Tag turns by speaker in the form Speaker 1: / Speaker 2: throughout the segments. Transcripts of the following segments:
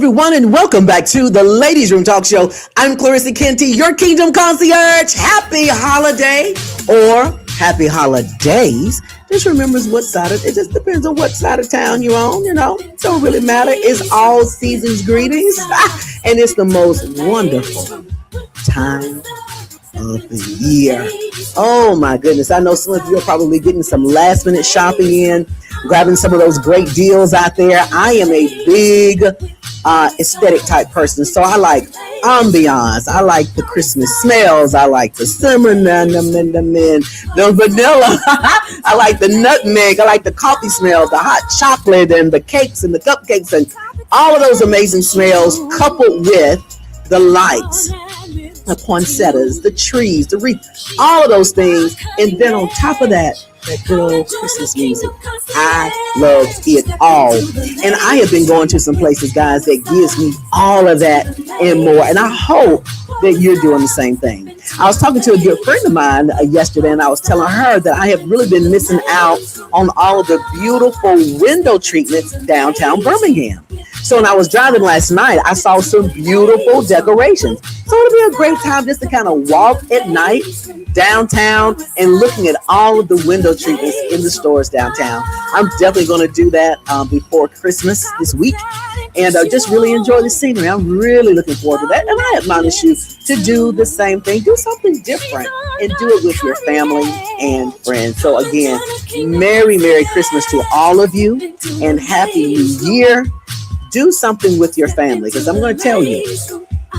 Speaker 1: everyone, and welcome back to the Ladies Room Talk Show. I'm Clarissa Kenty, your Kingdom Concierge. Happy holiday or happy holidays. Just remembers what side of it just depends on what side of town you're on, Don't really matter. It's all seasons greetings. And it's the most wonderful time of the year. Oh my goodness. I know some of you are probably getting some last minute shopping in, grabbing some of those great deals out there. I am a big aesthetic type person, so I like ambiance. I like the Christmas smells. I like the cinnamon, the vanilla. I like the nutmeg. I like the coffee smells, the hot chocolate, and the cakes and the cupcakes, and all of those amazing smells, coupled with the lights, the poinsettias, the trees, the wreath, all of those things, and then on top of that good old Christmas music. I love it all. And I have been going to some places, guys, that gives me all of that and more. And I hope that you're doing the same thing. I was talking to a good friend of mine yesterday, and I was telling her that I have really been missing out on all of the beautiful window treatments downtown Birmingham. So when I was driving last night, I saw some beautiful decorations. So it'll be a great time just to kind of walk at night downtown and looking at all of the window treatments in the stores downtown. I'm definitely going to do that before Christmas this week and just really enjoy the scenery. I'm really looking forward to that. And I admonish you to do the same thing. Do something different and do it with your family and friends. So again, Merry Christmas to all of you and Happy New Year. Do something with your family, because I'm going to tell you,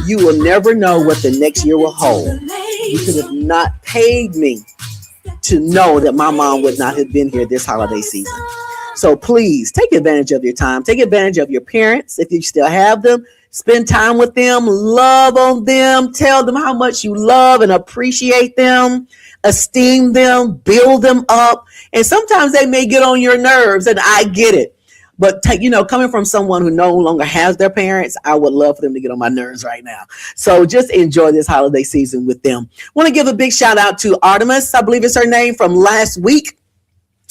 Speaker 1: you will never know what the next year will hold. You could have not paid me to know that my mom would not have been here this holiday season. So please take advantage of your time. Take advantage of your parents if you still have them. Spend time with them. Love on them. Tell them how much you love and appreciate them. Esteem them. Build them up. And sometimes they may get on your nerves, and I get it. But, coming from someone who no longer has their parents, I would love for them to get on my nerves right now. So just enjoy this holiday season with them. Want to give a big shout out to Artemis, I believe it's her name, from last week.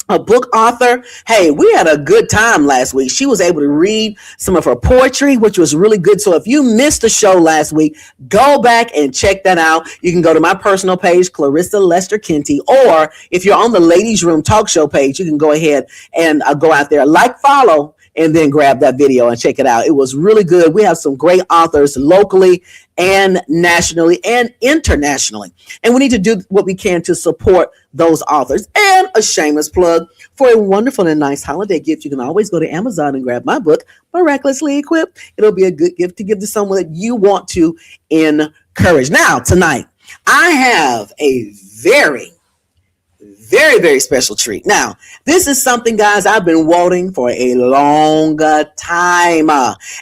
Speaker 1: A book author. Hey, we had a good time last week. She was able to read some of her poetry, which was really good. So if you missed the show last week, go back and check that out. You can go to my personal page, Clarissa Lester Kenty, or if you're on the Ladies Room Talk Show page, you can go ahead and go out there, follow, and then grab that video and check it out. It was really good. We have some great authors locally and nationally and internationally. And we need to do what we can to support those authors. And a shameless plug for a wonderful and nice holiday gift. You can always go to Amazon and grab my book, Miraculously Equipped. It'll be a good gift to give to someone that you want to encourage. Now, tonight, I have a very special treat. Now, this is something, guys, I've been wanting for a long time.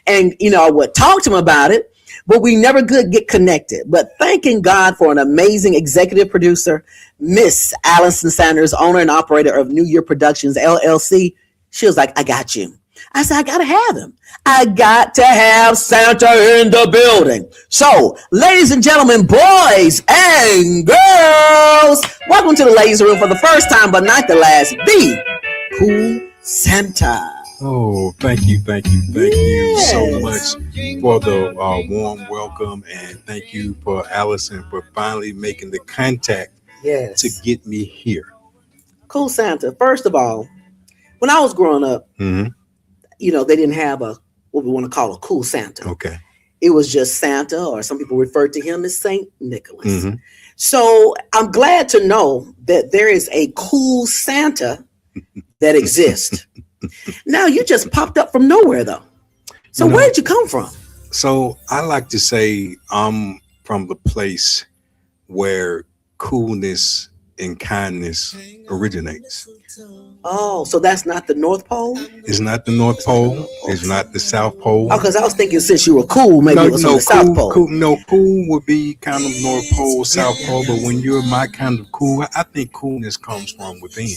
Speaker 1: And, I would talk to him about it, but we never could get connected. But thanking God for an amazing executive producer, Miss Allison Sanders, owner and operator of New Year Productions, LLC. She was like, I got you. I said, I got to have him. I got to have Santa in the building. So, ladies and gentlemen, boys and girls, welcome to the Ladies Room for the first time, but not the last, the Cool Santa.
Speaker 2: Oh, thank you so much for the warm welcome, and thank you for Allison for finally making the contact to get me here.
Speaker 1: Cool Santa. First of all, when I was growing up, they didn't have what we want to call a cool Santa.
Speaker 2: Okay.
Speaker 1: It was just Santa, or some people referred to him as Saint Nicholas. So I'm glad to know that there is a cool Santa that exists. Now, you just popped up from nowhere, though. So where did you come from?
Speaker 2: So I like to say I'm from the place where coolness and kindness originates.
Speaker 1: Oh, so that's not the North Pole?
Speaker 2: It's not the North Pole. It's not the South Pole.
Speaker 1: Oh, because I was thinking since you were cool, maybe it was on the South Pole.
Speaker 2: Cool would be kind of North Pole, South Pole. But when you're my kind of cool, I think coolness comes from within.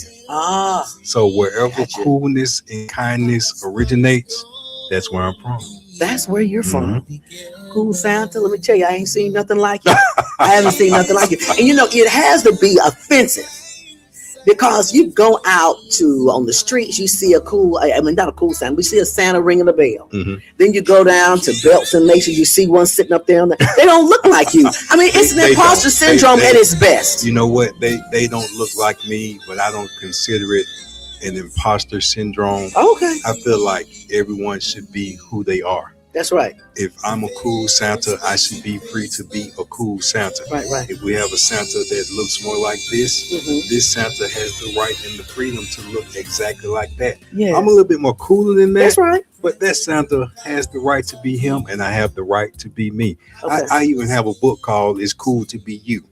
Speaker 2: So wherever coolness and kindness originates, that's where I'm from.
Speaker 1: That's where you're from. Cool Santa, let me tell you, I ain't seen nothing like it. I haven't seen nothing like it. And it has to be offensive Because you go out on the streets, you see not a cool Santa, we see a Santa ringing a bell.
Speaker 2: Mm-hmm.
Speaker 1: Then you go down to Belts and Nations, you see one sitting up there. They don't look like you. I mean, it's an imposter syndrome at its best.
Speaker 2: You know what? They don't look like me, but I don't consider it an imposter syndrome.
Speaker 1: Okay.
Speaker 2: I feel like everyone should be who they are.
Speaker 1: That's right.
Speaker 2: If I'm a cool Santa, I should be free to be a cool Santa.
Speaker 1: Right.
Speaker 2: If we have a Santa that looks more like this,
Speaker 1: mm-hmm.
Speaker 2: this Santa has the right and the freedom to look exactly like that.
Speaker 1: Yes.
Speaker 2: I'm a little bit more cooler than that.
Speaker 1: That's right.
Speaker 2: But that Santa has the right to be him, and I have the right to be me.
Speaker 1: Okay.
Speaker 2: I even have a book called "It's Cool to Be You."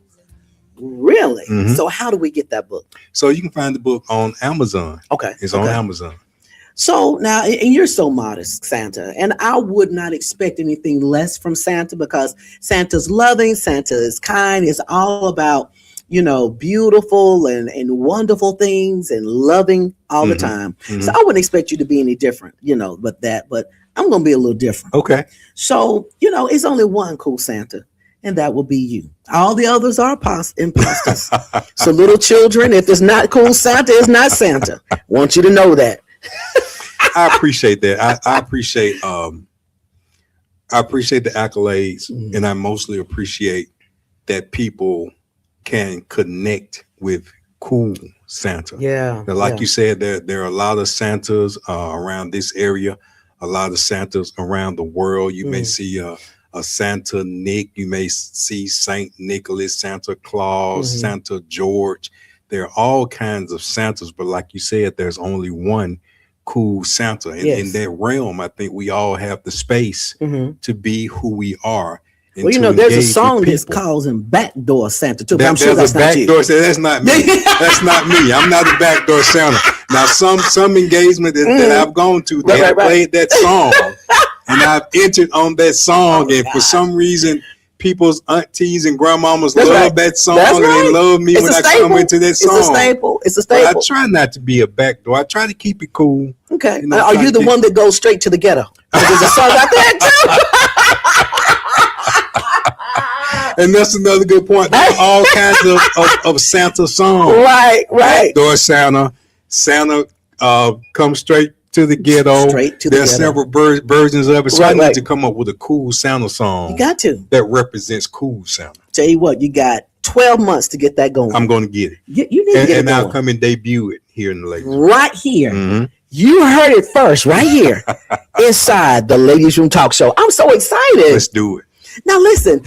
Speaker 1: Really?
Speaker 2: Mm-hmm.
Speaker 1: So how do we get that book?
Speaker 2: So you can find the book on Amazon.
Speaker 1: Okay.
Speaker 2: It's on Amazon.
Speaker 1: So now, and you're so modest, Santa, and I would not expect anything less from Santa, because Santa's loving, Santa is kind. It's all about, beautiful and wonderful things and loving all the time.
Speaker 2: Mm-hmm.
Speaker 1: So I wouldn't expect you to be any different, but I'm going to be a little different.
Speaker 2: Okay.
Speaker 1: So, it's only one cool Santa, and that will be you. All the others are imposters. So little children, if it's not cool Santa, it's not Santa. I want you to know that.
Speaker 2: I appreciate that. I appreciate the accolades, and I mostly appreciate that people can connect with cool Santa.
Speaker 1: Yeah.
Speaker 2: Now, like you said, there are a lot of Santas around this area, a lot of Santas around the world. You may see a Santa Nick, you may see Saint Nicholas, Santa Claus, Santa George. There are all kinds of Santas, but like you said, there's only one cool Santa. And in that realm, I think we all have the space to be who we are.
Speaker 1: Well, there's a song that calls him Backdoor Santa too. I'm sure that's not you.
Speaker 2: That's not me. That's not me. I'm not a backdoor Santa. Now, some engagement that I've gone to, they have played that song, and I've entered on that song, and for some reason, people's aunties and grandmamas love that song, and they love me when I come into that song.
Speaker 1: It's a staple. It's a staple.
Speaker 2: But I try not to be a backdoor. I try to keep it cool.
Speaker 1: Okay. Are you the one that goes straight to the ghetto? There's a song out there too.
Speaker 2: And that's another good point. There are all kinds of Santa songs.
Speaker 1: Right.
Speaker 2: Backdoor Santa. Santa comes straight to the ghetto. There's several versions of it. So I need to come up with a cool Santa song.
Speaker 1: You got to.
Speaker 2: That represents cool Santa.
Speaker 1: Tell you what, you got 12 months to get that going.
Speaker 2: I'm going to get it.
Speaker 1: You need to get it
Speaker 2: and
Speaker 1: going.
Speaker 2: I'll come and debut it here in the Ladies Room.
Speaker 1: Right here.
Speaker 2: Mm-hmm.
Speaker 1: You heard it first, right here. Inside the Ladies Room Talk Show. I'm so excited.
Speaker 2: Let's do it.
Speaker 1: Now listen,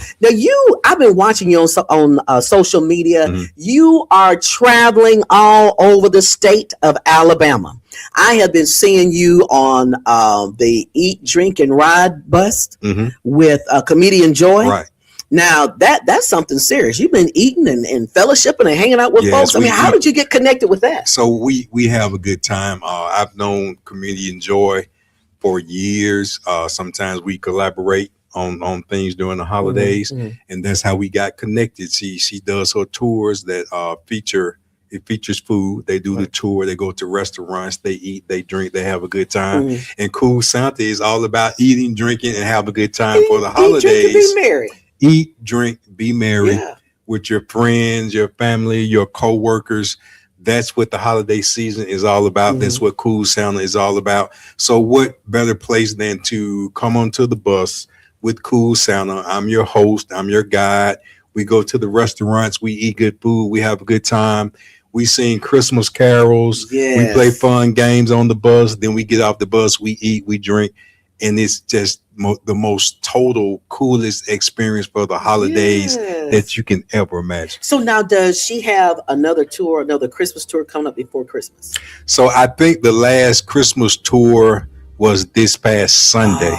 Speaker 1: I've been watching you on social media. You are traveling all over the state of Alabama. I have been seeing you on the Eat, Drink, and Ride bus with Comedian Joy.
Speaker 2: Right.
Speaker 1: Now that's something serious. You've been eating and fellowshipping and hanging out with folks. I mean, how did you get connected with that?
Speaker 2: So we have a good time. I've known Comedian Joy for years. Sometimes we collaborate on things during the holidays, and that's how we got connected. She does her tours that features food. They do the tour, they go to restaurants, they eat, they drink, they have a good time. And Cool Santa is all about eating, drinking, and have a good time for the holidays.
Speaker 1: Eat, drink, and be merry.
Speaker 2: Eat, drink, be merry with your friends, your family, your co-workers. That's what the holiday season is all about. That's what Cool Santa is all about. So what better place than to come onto the bus with Cool Santa? I'm your host. I'm your guide. We go to the restaurants. We eat good food. We have a good time. We sing Christmas carols. We play fun games on the bus. Then we get off the bus. We eat. We drink. And it's just the most total, coolest experience for the holidays that you can ever imagine.
Speaker 1: So now, does she have another Christmas tour coming up before Christmas?
Speaker 2: So I think the last Christmas tour was this past Sunday.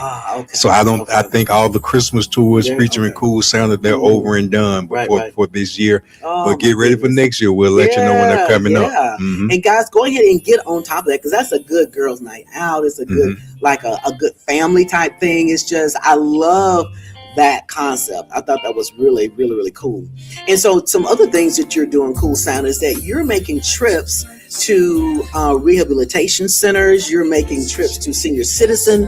Speaker 2: So I think all the Christmas tours featuring Cool Santa, they're over and done for this year. But get ready for next year. We'll let you know when they're coming up.
Speaker 1: And guys, go ahead and get on top of that, because that's a good girls' night out. It's a good, like a good family type thing. It's just, I love that concept. I thought that was really, really, really cool. And so some other things that you're doing, Cool Santa, is that you're making trips to rehabilitation centers. You're making trips to senior citizen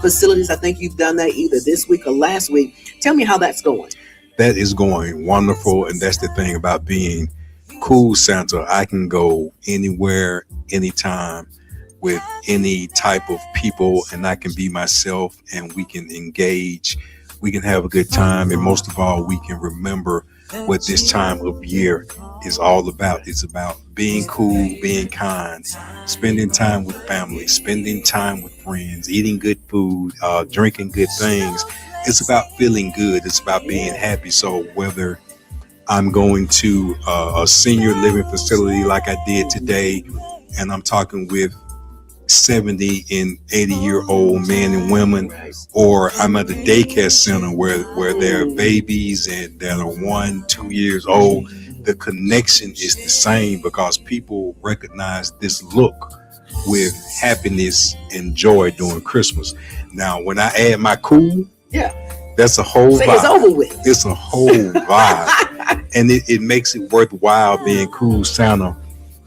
Speaker 1: facilities. I think you've done that either this week or last week. Tell me how that's going.
Speaker 2: That is going wonderful. And that's the thing about being Cool Santa, I can go anywhere, anytime, with any type of people, and I can be myself, and we can engage, we can have a good time, and most of all, we can remember what this time of year is all about. It's about being cool, being kind, spending time with family, spending time with friends, eating good food, drinking good things. It's about feeling good. It's about being happy. So whether I'm going to a senior living facility like I did today, and I'm talking with 70 and 80-year-old men and women, or I'm at a daycare center where there are babies and that are 1-2 years old, the connection is the same because people recognize this look with happiness and joy during Christmas. Now, when I add my cool, that's a whole vibe. It's over with. It's a whole vibe. And it makes it worthwhile being Cool Santa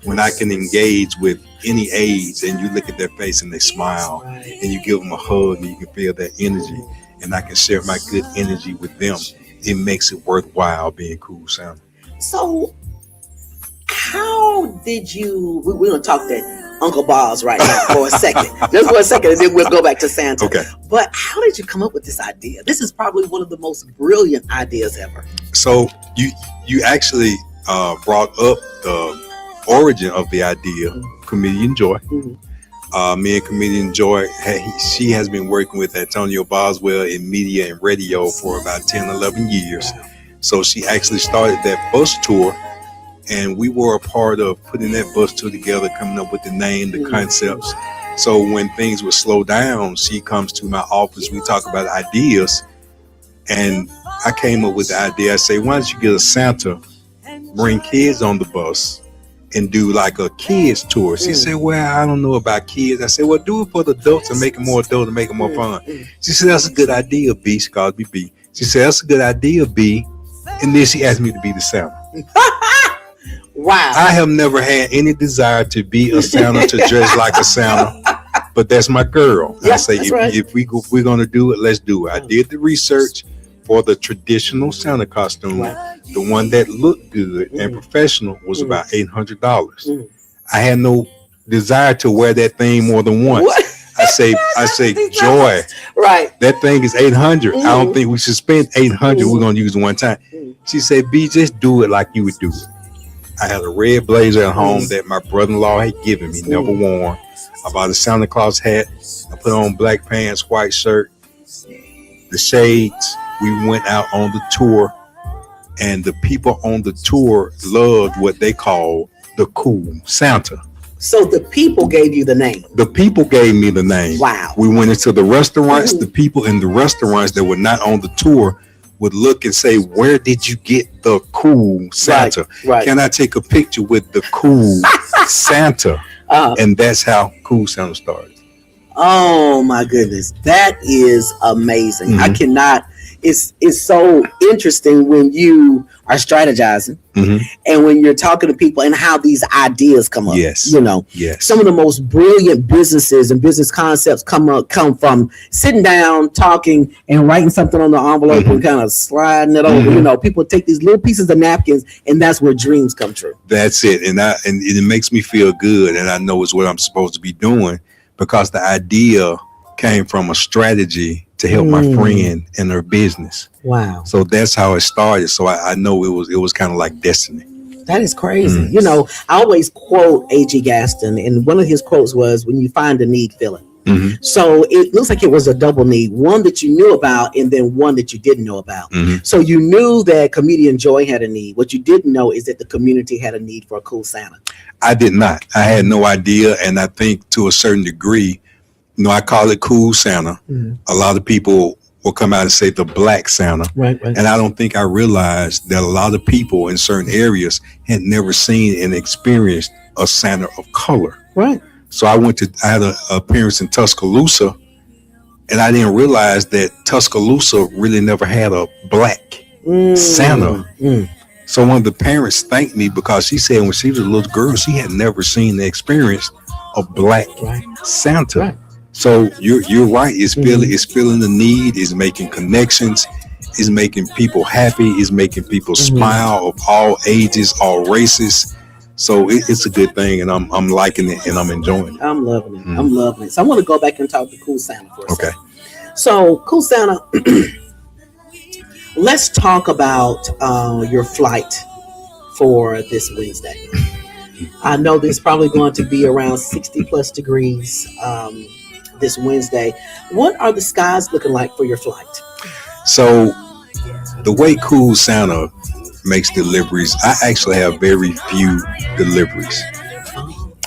Speaker 2: when I can engage with any age and you look at their face and they smile and you give them a hug and you can feel that energy and I can share my good energy with them. It makes it worthwhile being Cool Santa. So how did you, we're going to talk that Uncle Boz right now for a second. Just for a second, and then we'll go back to Santa. Okay. But how did you come up with this idea? This is probably one of the most brilliant ideas ever. So you actually brought up the origin of the idea, Comedian Joy. Me and Comedian Joy, she has been working with Antonio Boswell in media and radio for about 10, 11 years. So she actually started that bus tour, and we were a part of putting that bus tour together, coming up with the name, the concepts. So when things would slow down, she comes to my office, we talk about ideas, and I came up with the idea. I say, why don't you get a Santa, bring kids on the bus, and do like a kids tour. She said, well, I don't know about kids. I said, well, do it for the adults and make it more adult and make it more fun. She said, that's a good idea, B. She called me B. She said, that's a good idea, B. And then she asked me to be the Santa. Wow. I have never had any desire to be a Santa, to dress like a Santa, but that's my girl. I say, if we're going to do it, let's do it. I did the research for the traditional Santa costume. The one that looked good and professional was about $800. I had no desire to wear that thing more than once. What? I say, Joy, right? That thing is $800. I don't think we should spend $800. We're gonna use it one time. She said, B, just do it like you would do it. I had a red blazer at home that my brother-in-law had given me, never worn. I bought a Santa Claus hat. I put on black pants, white shirt, the shades. We went out on the tour, and the people on the tour loved what they called the Cool Santa. So the people gave you the name? The people gave me the name. Wow. We went into the restaurants. The people in the restaurants that were not on the tour would look and say, where did you get the Cool Santa? Right. Can I take a picture with the Cool Santa? And that's how Cool Santa started. Oh my goodness. That is amazing. I cannot. It's so interesting when you are strategizing and when you're talking to people and how these ideas come up. Yes. You know, some of the most brilliant businesses and business concepts come from sitting down, talking, and writing something on the envelope and kind of sliding it over. You know, people take these little pieces of napkins, and that's where dreams come true. That's it. And it makes me feel good, and I know it's what I'm supposed to be doing because the idea came from a strategy to help my friend in her business. Wow. So that's how it started. So I know it was kind of like destiny. That is crazy. You know, I always quote A.G. Gaston, and one of his quotes was, when you find a need, fill it. So it looks like it was a double need, one that you knew about and then one that you didn't know about. So you knew that Comedian Joy had a need. What you didn't know is that the community had a need for a Cool Santa. I did not. I had no idea. And I think to a certain degree, you know, I call it Cool Santa. A lot of people will come out and say the Black Santa. Right. And I don't think I realized that a lot of people in certain areas had never seen and experienced a Santa of color. Right. So I had an appearance in Tuscaloosa, and I didn't realize that Tuscaloosa really never had a Black Santa. So one of the parents thanked me because she said when she was a little girl, she had never seen the experience of Black Santa. Right. So you're right. It's feeling the need, is making connections, is making people happy. It's making people smile of all ages, all races. So it's a good thing, and I'm liking it, and I'm enjoying it.
Speaker 1: I'm loving it. I'm loving it. So I want to go back and talk to Cool Santa for a second. So Cool Santa, let's talk about your flight for this Wednesday. I know there's probably going to be around 60 plus degrees this Wednesday. What are the skies looking like for your flight?
Speaker 2: So the way Cool Santa makes deliveries, I actually have very few deliveries.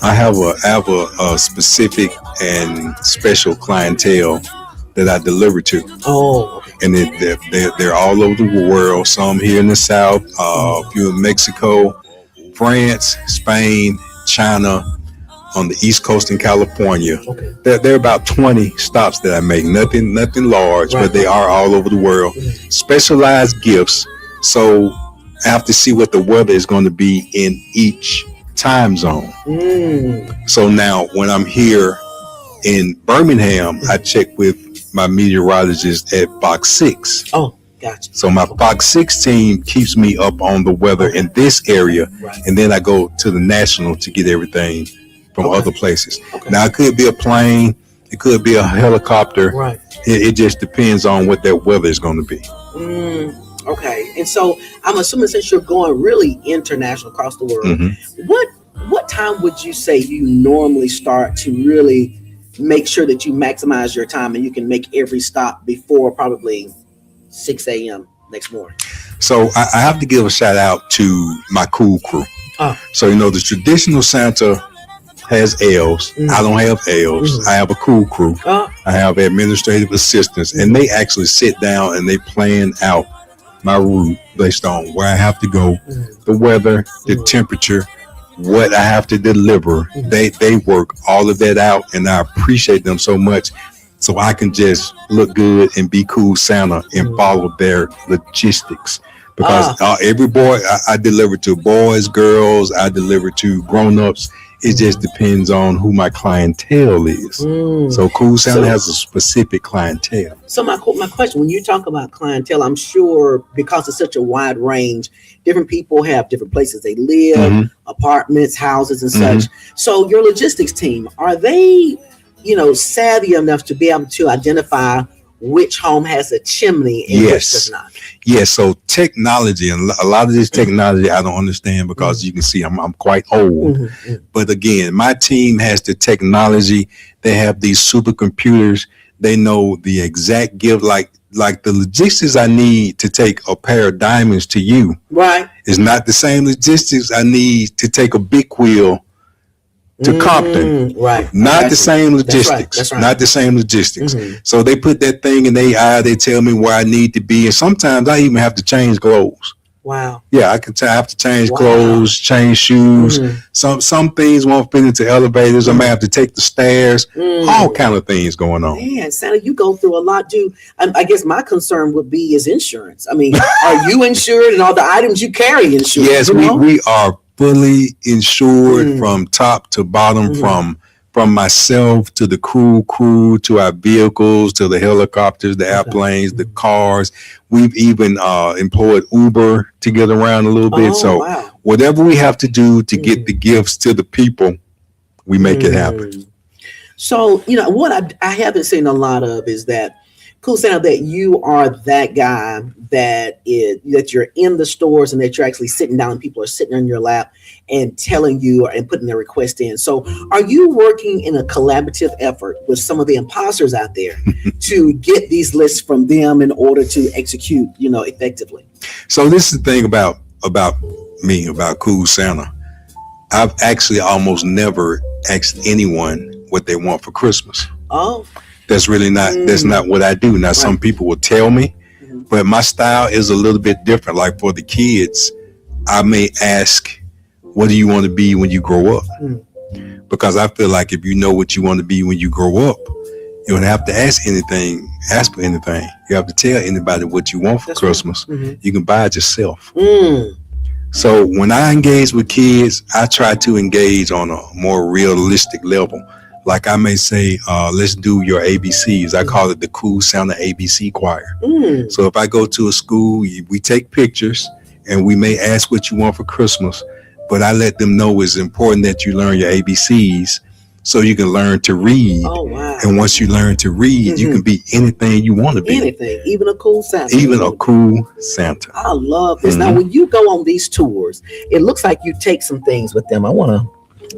Speaker 2: I have a specific and special clientele that I deliver to.
Speaker 1: Oh, okay.
Speaker 2: And they're all over the world. Some here in the South, a few in Mexico, France, Spain, China, on the East Coast in California. Okay. There are about 20 stops that I make. Nothing large, right, but they are all over the world. Specialized gifts. So I have to see what the weather is going to be in each time zone. So now when I'm here in Birmingham, I check with my meteorologist at Fox 6.
Speaker 1: Oh, gotcha.
Speaker 2: So my Fox 6 team keeps me up on the weather in this area, and then I go to the national to get everything from other places. Now it could be a plane, it could be a helicopter. Right. It just depends on what that weather is going to be.
Speaker 1: Okay, and so I'm assuming since you're going really international across the world, what time would you say you normally start to really make sure that you maximize your time and you can make every stop before probably 6 a.m. next morning?
Speaker 2: So I have to give a shout out to my cool crew. So the traditional Santa has L's. I don't have L's. I have a cool crew. I have administrative assistants, and they actually sit down and they plan out my route based on where I have to go, the weather, the temperature, what I have to deliver. They work all of that out, and I appreciate them so much. So I can just look good and be Cool Santa and follow their logistics. Because every boy, I deliver to boys, girls, I deliver to grown-ups. It just depends on who my clientele is. So Cool Santa has a specific clientele.
Speaker 1: So my question, when you talk about clientele, I'm sure because it's such a wide range, different people have different places they live, apartments, houses, and such. So your logistics team, are they, savvy enough to be able to identify which home has a chimney and which does not?
Speaker 2: Yes. So technology, and a lot of this technology I don't understand because you can see I'm quite old. But again, my team has the technology. They have these supercomputers. They know the exact gift, like the logistics I need to take a pair of diamonds to you. Right. Is not the same logistics I need to take a big wheel to Compton. Right. Not the same logistics. That's right. Not the same logistics. So they put that thing in their eye. They tell me where I need to be. And sometimes I even have to change clothes. Wow. Yeah, I have to change clothes, change shoes. Some things won't fit into elevators. I may have to take the stairs. All kind of things going on.
Speaker 1: Man, Santa, you go through a lot too. I guess my concern would be is insurance. I mean, are you insured and all the items you carry insured?
Speaker 2: Yes, we are fully insured from top to bottom, from myself to the crew to our vehicles, to the helicopters, the airplanes, the cars. We've even employed Uber to get around a little bit. Whatever we have to do to get the gifts to the people, we make it happen.
Speaker 1: So, what I haven't seen a lot of is that, Cool Santa, that you are that guy that you're in the stores and that you're actually sitting down and people are sitting on your lap and telling you and putting their request in. So are you working in a collaborative effort with some of the imposters out there to get these lists from them in order to execute, effectively?
Speaker 2: So this is the thing about me, about Cool Santa. I've actually almost never asked anyone what they want for Christmas. Oh. That's really that's not what I do. Now, some people will tell me, but my style is a little bit different. Like for the kids, I may ask, what do you want to be when you grow up? Because I feel like if you know what you want to be when you grow up, you don't have to ask for anything. You have to tell anybody what you want for Christmas. You can buy it yourself. So when I engage with kids, I try to engage on a more realistic level. Like I may say, let's do your ABCs. I call it the Cool Santa ABC Choir. So if I go to a school, we take pictures and we may ask what you want for Christmas, but I let them know it's important that you learn your ABCs so you can learn to read. Oh, wow. And once you learn to read, you can be anything you want to be.
Speaker 1: Anything, even a cool Santa.
Speaker 2: Even a cool Santa.
Speaker 1: I love this. Now, when you go on these tours, it looks like you take some things with them. I want to,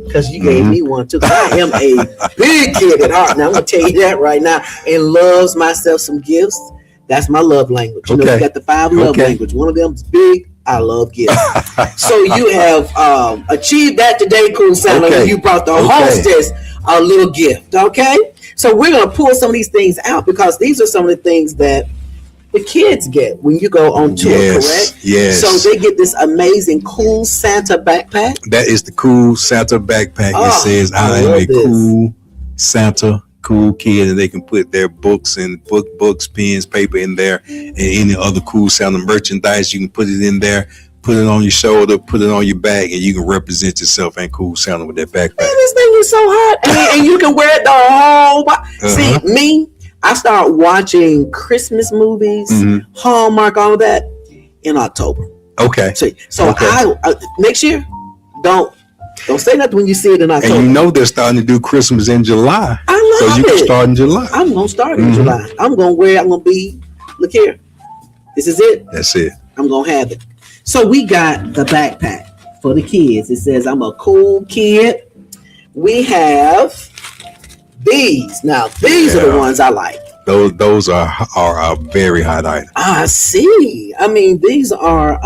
Speaker 1: because you gave me one too. I am a big kid at heart. Now, I'm going to tell you that right now. And loves myself some gifts. That's my love language. You know, you got the 5 love language. One of them is big. I love gifts. So you have achieved that today, cool Santa. When you brought the hostess a little gift. Okay. So we're going to pull some of these things out because these are some of the things that the kids get when you go on tour, correct?
Speaker 2: Yes.
Speaker 1: So they get this amazing cool Santa backpack.
Speaker 2: That is the cool Santa backpack. It says, I am a cool Santa, cool kid, and they can put their books and books, pens, paper in there, and any other cool Santa merchandise. You can put it in there, put it on your shoulder, put it on your back, and you can represent yourself and cool Santa with that backpack. Man,
Speaker 1: this thing is so hot, and you can wear it the whole. See me. I start watching Christmas movies, Hallmark, all of that in October.
Speaker 2: Okay.
Speaker 1: So I next year, don't say nothing when you see it in October.
Speaker 2: And you know they're starting to do Christmas in July.
Speaker 1: I love
Speaker 2: so you can start in July.
Speaker 1: I'm gonna start in July. I'm gonna wear. I'm gonna be. Look here. This is it.
Speaker 2: That's it.
Speaker 1: I'm gonna have it. So we got the backpack for the kids. It says I'm a cool kid. We have these. Now these are the ones I like.
Speaker 2: Those are a very hot item.
Speaker 1: I see. I mean, these are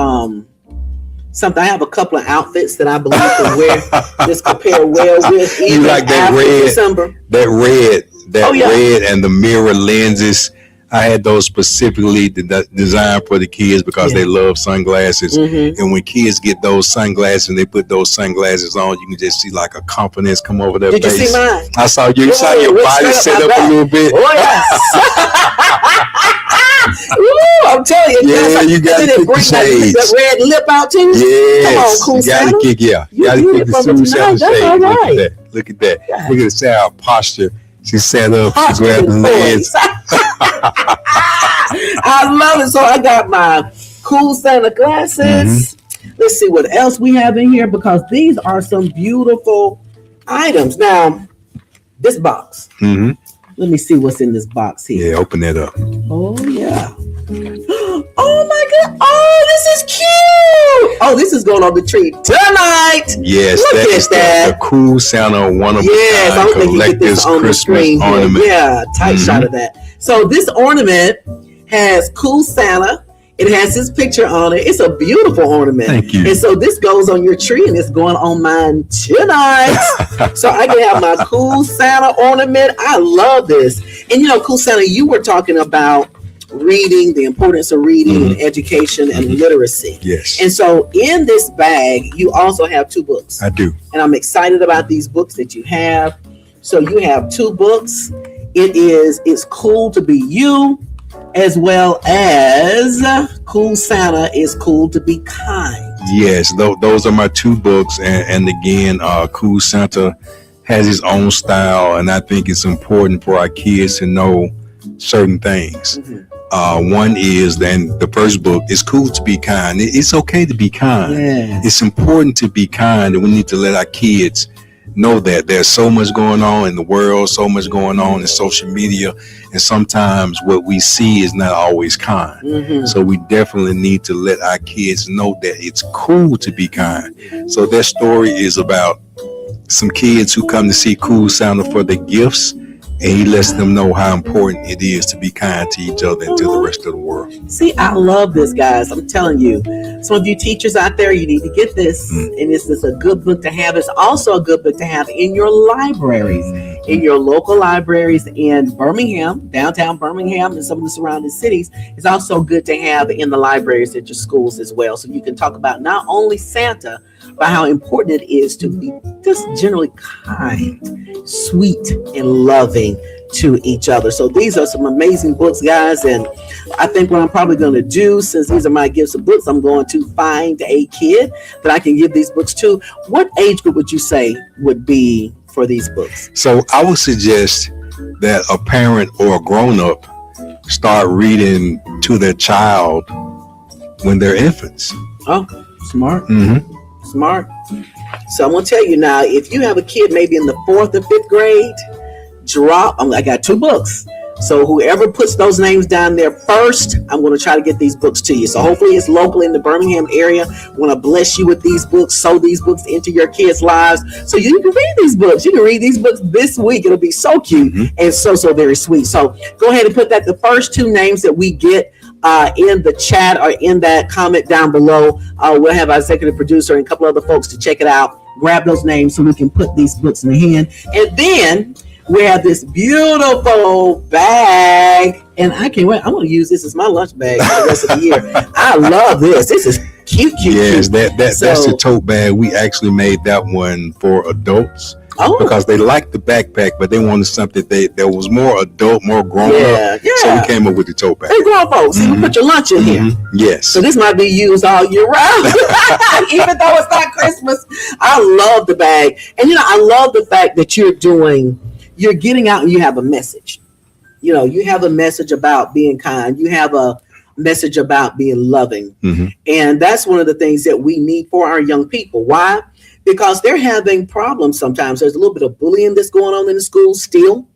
Speaker 1: something. I have a couple of outfits that I believe can wear. Just compare well with.
Speaker 2: You like that red?
Speaker 1: December.
Speaker 2: That red. Red and the mirror lenses. I had those specifically designed for the kids because they love sunglasses. And when kids get those sunglasses and they put those sunglasses on, you can just see like a confidence come over their face.
Speaker 1: Did you see mine?
Speaker 2: I saw you. You saw your body set up a little bit.
Speaker 1: Oh, yes. Ooh, I'm telling you.
Speaker 2: Yeah, you got to kick the shades.
Speaker 1: That red lip out too.
Speaker 2: Yes.
Speaker 1: Come on, cool
Speaker 2: you got to kick, You got to kick the Sue Santa shades.
Speaker 1: All right.
Speaker 2: Look at that. Look at the sound posture. She sat up. She grabbed the legs.
Speaker 1: I love it. So I got my cool Santa glasses. Let's see what else we have in here because these are some beautiful items. Now, this box. Let me see what's in this box here.
Speaker 2: Yeah, open that up.
Speaker 1: Oh, yeah. Oh, my God. Oh, this is cute. Oh, this is going on the tree tonight.
Speaker 2: Yes,
Speaker 1: look
Speaker 2: that is the cool Santa one of
Speaker 1: a kind collector's Christmas ornament. Yeah, tight shot of that. So this ornament has cool Santa. It has his picture on it. It's a beautiful ornament.
Speaker 2: Thank you.
Speaker 1: And so this goes on your tree and it's going on mine tonight. So I can have my cool Santa ornament. I love this. And you know, cool Santa, you were talking about reading, the importance of reading and education and literacy.
Speaker 2: Yes.
Speaker 1: And so in this bag, you also have 2 books.
Speaker 2: I do.
Speaker 1: And I'm excited about these books that you have. So you have 2 books. It's Cool to Be You, as well as Cool Santa is Cool to Be Kind.
Speaker 2: Yes, those are my 2 books. And again, Cool Santa has his own style. And I think it's important for our kids to know certain things. One is then the first book is Cool to Be Kind. It's okay to be kind. It's important to be kind, and we need to let our kids know that there's so much going on in the world, so much going on in social media, and sometimes what we see is not always kind. So we definitely need to let our kids know that it's cool to be kind. So that story is about some kids who come to see Cool Santa for their gifts, and he lets them know how important it is to be kind to each other and to the rest of the world.
Speaker 1: See, I love this, guys. I'm telling you, some of you teachers out there, you need to get this. And this is a good book to have. It's also a good book to have in your libraries, in your local libraries in Birmingham, downtown Birmingham, and some of the surrounding cities. It's also good to have in the libraries at your schools as well. So you can talk about not only Santa, but how important it is to be just generally kind, sweet, and loving to each other. So these are some amazing books, guys. And I think what I'm probably going to do, since these are my gifts of books, I'm going to find a kid that I can give these books to. What age group would you say would be for these books?
Speaker 2: So I would suggest that a parent or a grown-up start reading to their child when they're infants.
Speaker 1: Oh, smart.
Speaker 2: Mm-hmm.
Speaker 1: Smart. So I'm going to tell you now, if you have a kid maybe in the 4th or 5th grade, I got 2 books. So whoever puts those names down there first, I'm going to try to get these books to you. So hopefully it's local in the Birmingham area. I want to bless you with these books, sow these books into your kids' lives so you can read these books. You can read these books this week. It'll be so cute and so very sweet. So go ahead and put that the first 2 names that we get in the chat or in that comment down below. We'll have our executive producer and a couple other folks to check it out. Grab those names so we can put these books in the hand. And then we have this beautiful bag, and I can't wait. I'm going to use this as my lunch bag for the rest of the year. I love this. This is cute.
Speaker 2: Yes, that's the tote bag. We actually made that one for adults because they liked the backpack, but they wanted something that was more adult, more grown up. Yeah. So we came up with the tote bag.
Speaker 1: Hey, grown folks, you put your lunch in here.
Speaker 2: Yes.
Speaker 1: So this might be used all year round, even though it's not Christmas. I love the bag, and I love the fact that you're getting out and you have a message. You have a message about being kind. You have a message about being loving. And that's one of the things that we need for our young people. Why? Because they're having problems sometimes. There's a little bit of bullying that's going on in the schools still.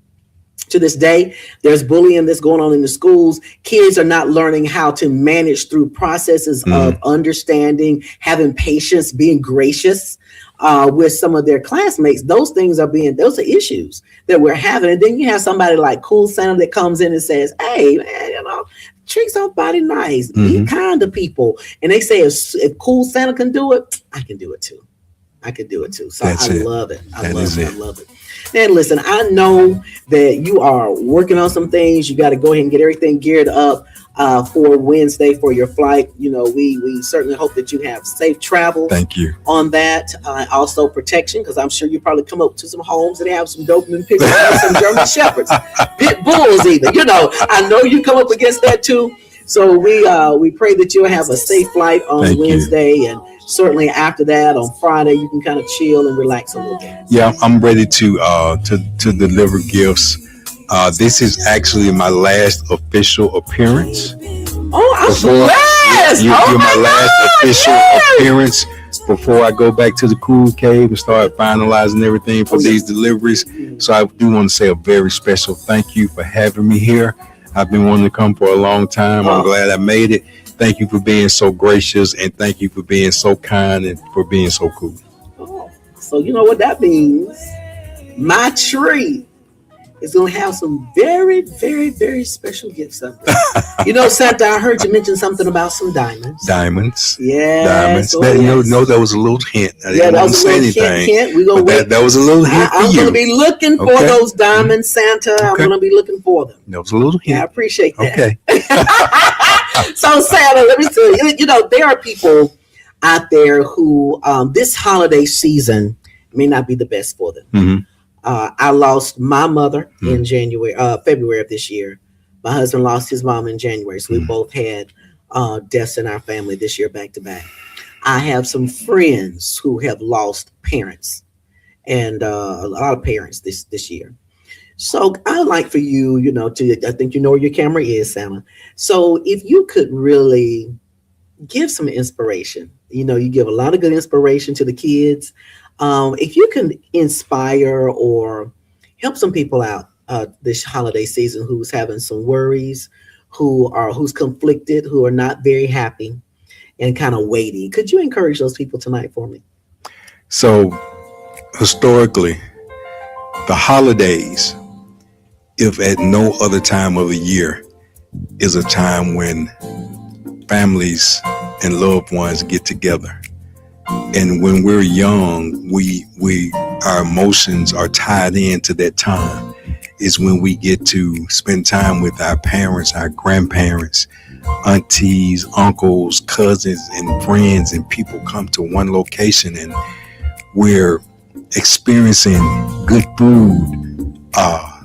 Speaker 1: To this day, there's bullying that's going on in the schools. Kids are not learning how to manage through processes of understanding, having patience, being gracious with some of their classmates. Those are issues that we're having. And then you have somebody like Cool Santa that comes in and says, hey, man, treat somebody nice, be kind to people. And they say, if Cool Santa can do it, I can do it too. So I love it. I love it. And listen, I know that you are working on some things. You got to go ahead and get everything geared up for Wednesday for your flight. We certainly hope that you have safe travel.
Speaker 2: Thank you.
Speaker 1: On that. Also protection, because I'm sure you probably come up to some homes that have some Doberman Picks, some German Shepherds, pit bulls even. I know you come up against that too. So we pray that you'll have a safe flight on Wednesday, and certainly after that on Friday you can kind of chill and relax a little bit.
Speaker 2: Yeah, I'm ready to deliver gifts. This is actually my last official appearance.
Speaker 1: Yes!
Speaker 2: You're my last official appearance before I go back to the Cool Cave and start finalizing everything for these deliveries. So I do want to say a very special thank you for having me here. I've been wanting to come for a long time. I'm glad I made it. Thank you for being so gracious, and thank you for being so kind and for being so cool.
Speaker 1: So you know what that means? My tree is going to have some very, very, very special gifts up there. Santa, I heard you mention something about some diamonds.
Speaker 2: Diamonds.
Speaker 1: Yeah.
Speaker 2: Diamonds. That was a little hint. I didn't want to say anything.
Speaker 1: Hint. We're gonna wait.
Speaker 2: That was a little hint
Speaker 1: I'm going to be looking for those diamonds, Santa. Okay. I'm going to be looking for them.
Speaker 2: That was a little hint.
Speaker 1: Yeah, I appreciate that.
Speaker 2: Okay.
Speaker 1: So, Santa, let me tell you, there are people out there who this holiday season may not be the best for them. I lost my mother in February of this year. My husband lost his mom in January. So we both had deaths in our family this year back to back. I have some friends who have lost parents, and a lot of parents this year. So I'd like for you, I think you know where your camera is, Santa. So if you could really give some inspiration, you give a lot of good inspiration to the kids. If you can inspire or help some people out this holiday season who's having some worries, who's conflicted, who are not very happy and kind of waiting, could you encourage those people tonight for me?
Speaker 2: So historically, the holidays, if at no other time of the year, is a time when families and loved ones get together. And when we're young, our emotions are tied into that time. Is when we get to spend time with our parents, our grandparents, aunties, uncles, cousins, and friends, and people come to one location, and we're experiencing good food,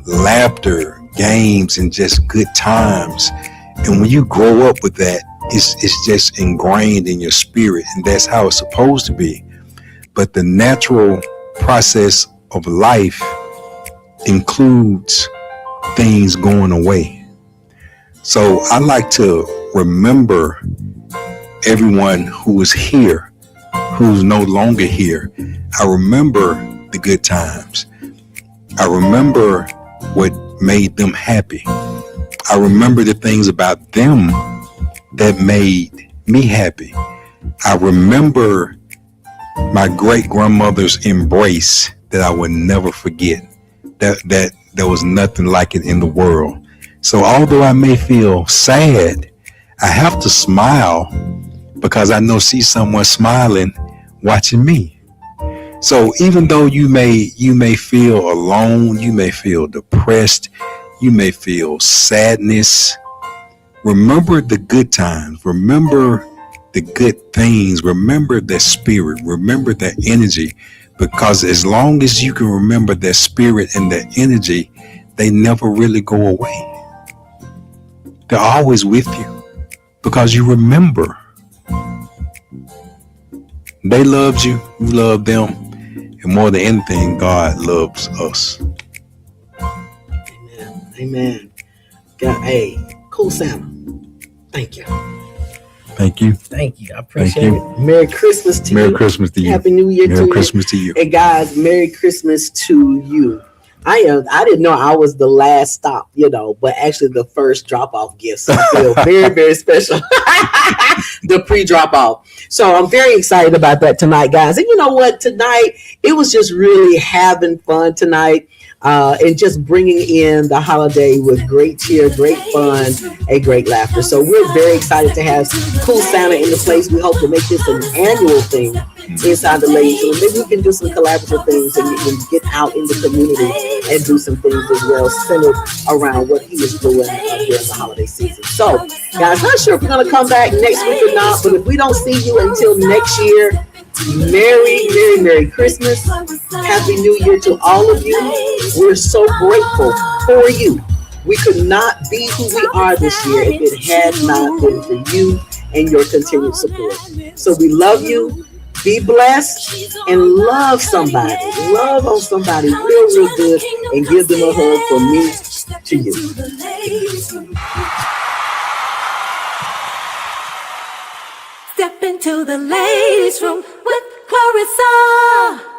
Speaker 2: laughter, games, and just good times. And when you grow up with that, it's just ingrained in your spirit, and that's how it's supposed to be. But the natural process of life includes things going away. So I like to remember everyone who is here, who's no longer here. I remember the good times. I remember what made them happy. I remember the things about them that made me happy. I remember my great grandmother's embrace that I would never forget. That there was nothing like it in the world. So although I may feel sad, I have to smile because I know see someone smiling watching me. So even though you may feel alone, you may feel depressed, you may feel sadness, remember the good times, remember the good things, remember that spirit, remember that energy, because as long as you can remember that spirit and that energy, they never really go away. They're always with you because you remember. They loved you, you love them, and more than anything, God loves us.
Speaker 1: Amen. Amen. God, hey, cool Santa. Thank you.
Speaker 2: Thank you.
Speaker 1: Thank you. I appreciate it. Merry Christmas to you.
Speaker 2: Merry Christmas to you.
Speaker 1: Happy New Year to you.
Speaker 2: Merry Christmas to you.
Speaker 1: And guys, Merry Christmas to you. I didn't know I was the last stop, but actually the first drop-off gift. So I feel very, very special. The pre-drop-off. So I'm very excited about that tonight, guys. And you know what? Tonight, it was just really having fun tonight. And just bringing in the holiday with great cheer, great fun, and great laughter. So we're very excited to have Cool Santa in the place. We hope to make this an annual thing inside the Ladiez Room. Maybe we can do some collaborative things and get out in the community and do some things as well centered around what he is doing during the holiday season. So, guys, not sure if we're going to come back next week or not, but if we don't see you until next year, Merry Christmas. Happy New Year to all of you. We're so grateful for you. We could not be who we are this year if it had not been for you and your continued support. So we love you. Be blessed and love somebody. Love on somebody real good and give them a hug from me to you.
Speaker 3: Step into the ladies' room with Clarissa.